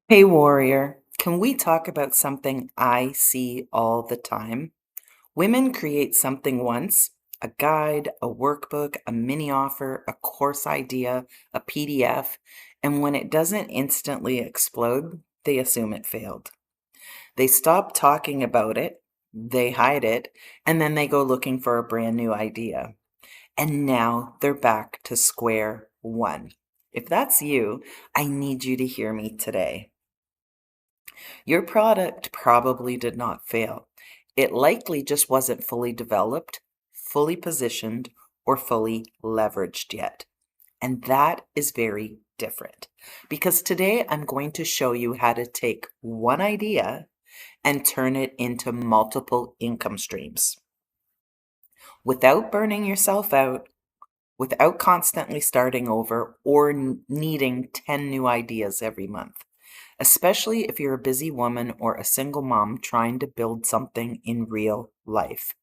Hey, warrior, can we talk about something I see all the time? Women create something once, a guide, a workbook, a mini offer, a course idea, a PDF, and when it doesn't instantly explode, they assume it failed. They stop talking about it, they hide it, and then they go looking for a brand new idea. And now they're back to square one. If that's you, I need you to hear me today. Your product probably did not fail. It likely just wasn't fully developed, fully positioned, or fully leveraged yet. And that is very different. Because today I'm going to show you how to take one idea and turn it into multiple income streams without burning yourself out, without constantly starting over or needing 10 new ideas every month, especially if you're a busy woman or a single mom trying to build something in real life.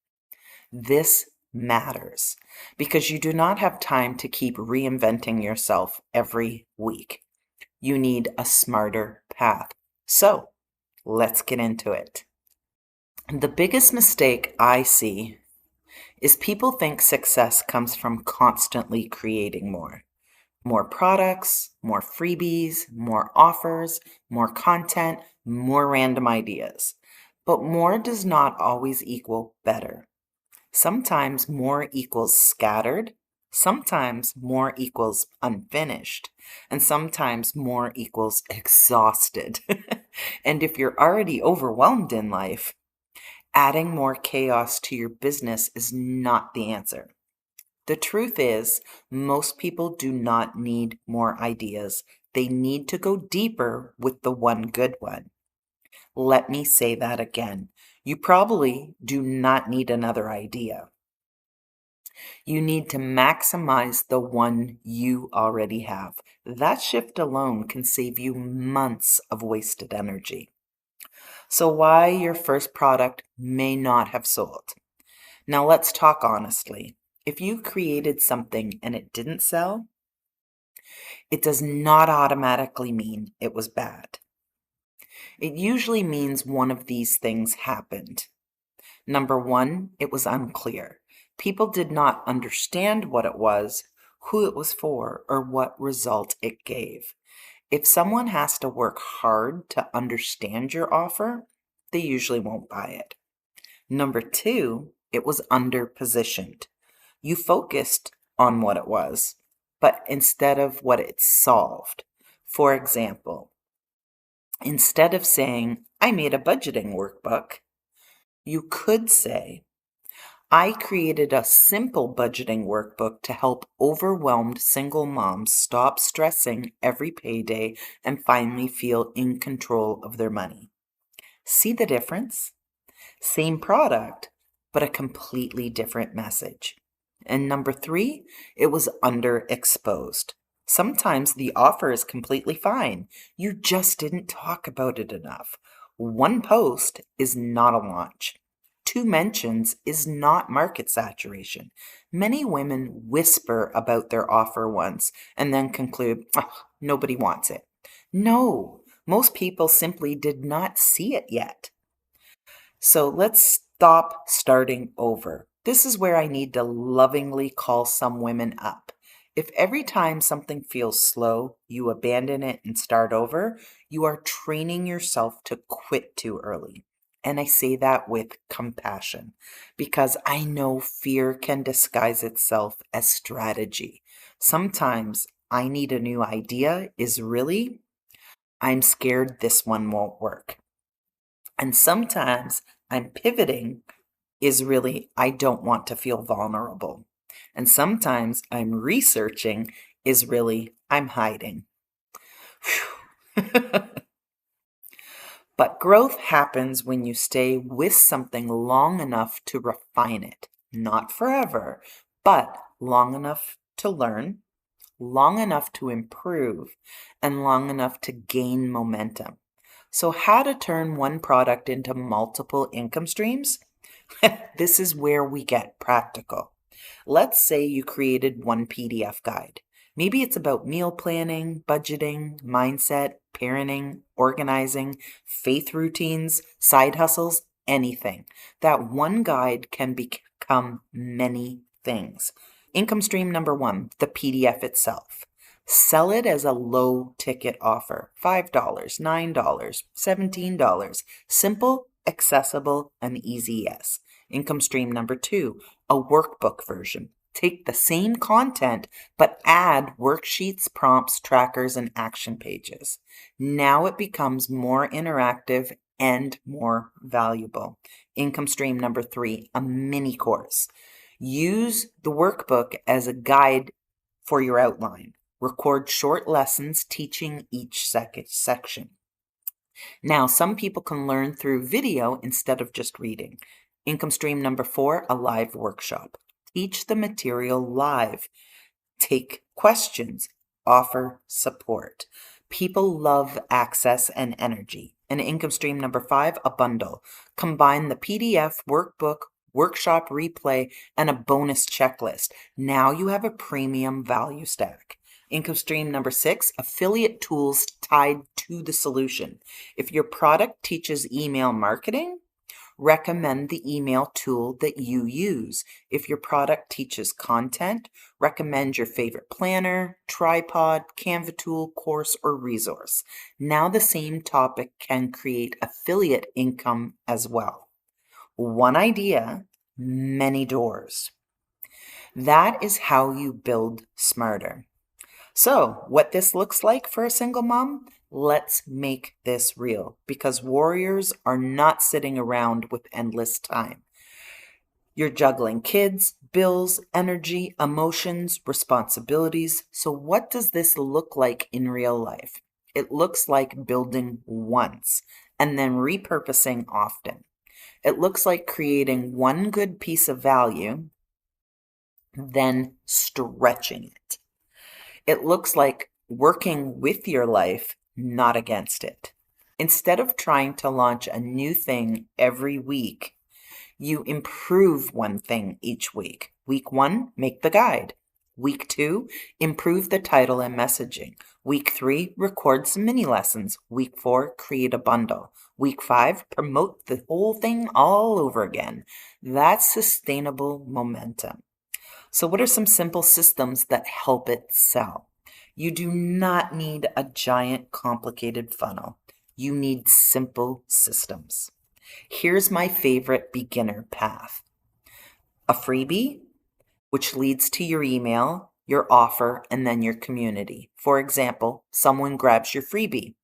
This matters because you do not have time to keep reinventing yourself every week. You need a smarter path. So let's get into it. The biggest mistake I see is people think success comes from constantly creating more. More products, more freebies, more offers, more content, more random ideas. But more does not always equal better. Sometimes more equals scattered, sometimes more equals unfinished, and sometimes more equals exhausted. And if you're already overwhelmed in life, adding more chaos to your business is not the answer. The truth is, most people do not need more ideas. They need to go deeper with the one good one. Let me say that again. You probably do not need another idea. You need to maximize the one you already have. That shift alone can save you months of wasted energy. So, why your first product may not have sold? Now, let's talk honestly. If you created something and it didn't sell, it does not automatically mean it was bad. It usually means one of these things happened. Number one, it was unclear. People did not understand what it was, who it was for, or what result it gave. If someone has to work hard to understand your offer, they usually won't buy it. Number two, it was underpositioned. You focused on what it was, but instead of what it solved. For example, instead of saying, I made a budgeting workbook, you could say, I created a simple budgeting workbook to help overwhelmed single moms stop stressing every payday and finally feel in control of their money. See the difference? Same product, but a completely different message. And number three, it was underexposed. Sometimes the offer is completely fine. You just didn't talk about it enough. One post is not a launch. Two mentions is not market saturation. Many women whisper about their offer once and then conclude, "Oh, nobody wants it." No, most people simply did not see it yet. So let's stop starting over. This is where I need to lovingly call some women up. If every time something feels slow, you abandon it and start over, you are training yourself to quit too early. And I say that with compassion because I know fear can disguise itself as strategy. Sometimes I need a new idea is really, I'm scared this one won't work. And sometimes I'm pivoting is really, I don't want to feel vulnerable. And sometimes I'm researching is really, I'm hiding. But growth happens when you stay with something long enough to refine it. Not forever, but long enough to learn, long enough to improve, and long enough to gain momentum. So, how to turn one product into multiple income streams? This is where we get practical. Let's say you created one PDF guide. Maybe it's about meal planning, budgeting, mindset, parenting, organizing, faith routines, side hustles, anything. That one guide can become many things. Income stream number one, the PDF itself. Sell it as a low ticket offer, $5, $9, $17. Simple, accessible, and easy, yes. Income stream number two, a workbook version. Take the same content, but add worksheets, prompts, trackers, and action pages. Now it becomes more interactive and more valuable. Income stream number three, a mini course. Use the workbook as a guide for your outline. Record short lessons teaching each section. Now, some people can learn through video instead of just reading. Income stream number four, a live workshop. Teach the material live. Take questions. Offer support. People love access and energy. And income stream number five, a bundle. Combine the PDF, workbook, workshop replay, and a bonus checklist. Now you have a premium value stack. Income stream number six, affiliate tools tied to the solution. If your product teaches email marketing, recommend the email tool that you use. If your product teaches content, recommend your favorite planner, tripod, Canva tool, course, or resource. Now the same topic can create affiliate income as well. One idea, many doors. That is how you build smarter. So, what this looks like for a single mom, let's make this real, because warriors are not sitting around with endless time. You're juggling kids, bills, energy, emotions, responsibilities. So what does this look like in real life? It looks like building once and then repurposing often. It looks like creating one good piece of value, then stretching it. It looks like working with your life, not against it. Instead of trying to launch a new thing every week, you improve one thing each week. Week one, make the guide. Week two, improve the title and messaging. Week three, record some mini lessons. Week four, create a bundle. Week five, promote the whole thing all over again. That's sustainable momentum. So what are some simple systems that help it sell? You do not need a giant complicated funnel. You need simple systems. Here's my favorite beginner path. A freebie, which leads to your email, your offer, and then your community. For example, someone grabs your freebie.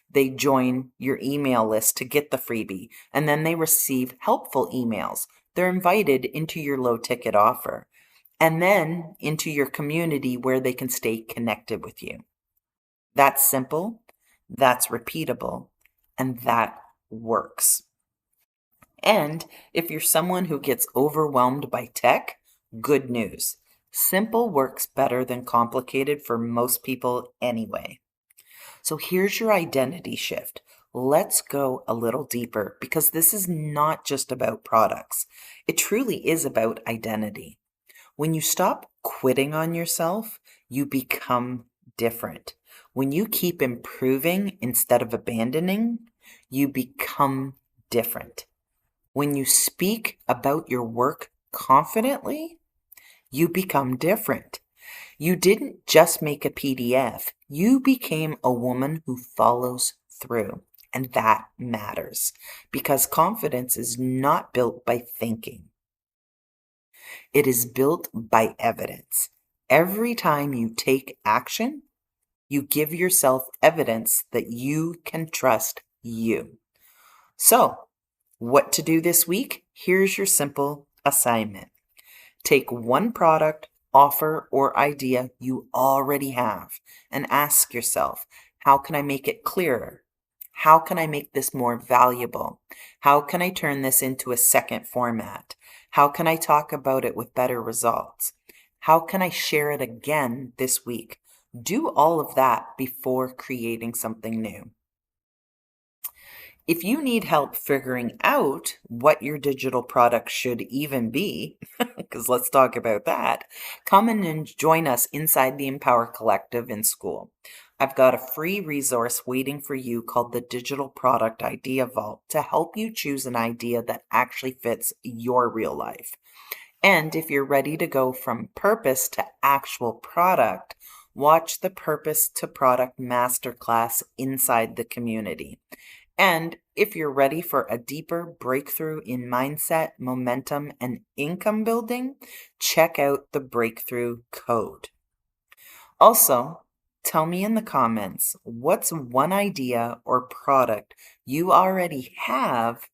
They join your email list to get the freebie, and then they receive helpful emails. They're invited into your low ticket offer, and then into your community where they can stay connected with you. That's simple, that's repeatable, and that works. And if you're someone who gets overwhelmed by tech, good news. Simple works better than complicated for most people anyway. So here's your identity shift. Let's go a little deeper because this is not just about products. It truly is about identity. When you stop quitting on yourself, you become different. When you keep improving instead of abandoning, you become different. When you speak about your work confidently, you become different. You didn't just make a PDF. You became a woman who follows through. And that matters because confidence is not built by thinking. It is built by evidence. Every time you take action, you give yourself evidence that you can trust you. So, what to do this week? Here's your simple assignment. Take one product, offer, or idea you already have and ask yourself, how can I make it clearer? How can I make this more valuable? How can I turn this into a second format? How can I talk about it with better results? How can I share it again this week? Do all of that before creating something new. If you need help figuring out what your digital product should even be, because let's talk about that, come in and join us inside the Empower Collective in school. I've got a free resource waiting for you called the Digital Product Idea Vault to help you choose an idea that actually fits your real life. And if you're ready to go from purpose to actual product, watch the Purpose to Product Masterclass inside the community. And if you're ready for a deeper breakthrough in mindset, momentum, and income building, check out the Breakthrough Code. Also, tell me in the comments what's one idea or product you already have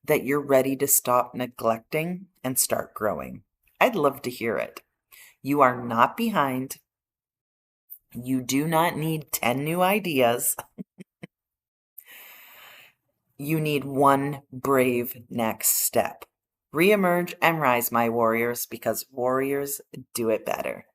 that you're ready to stop neglecting and start growing. I'd love to hear it. You are not behind. You do not need 10 new ideas. You need one brave next step. Reemerge and rise, my warriors, because warriors do it better.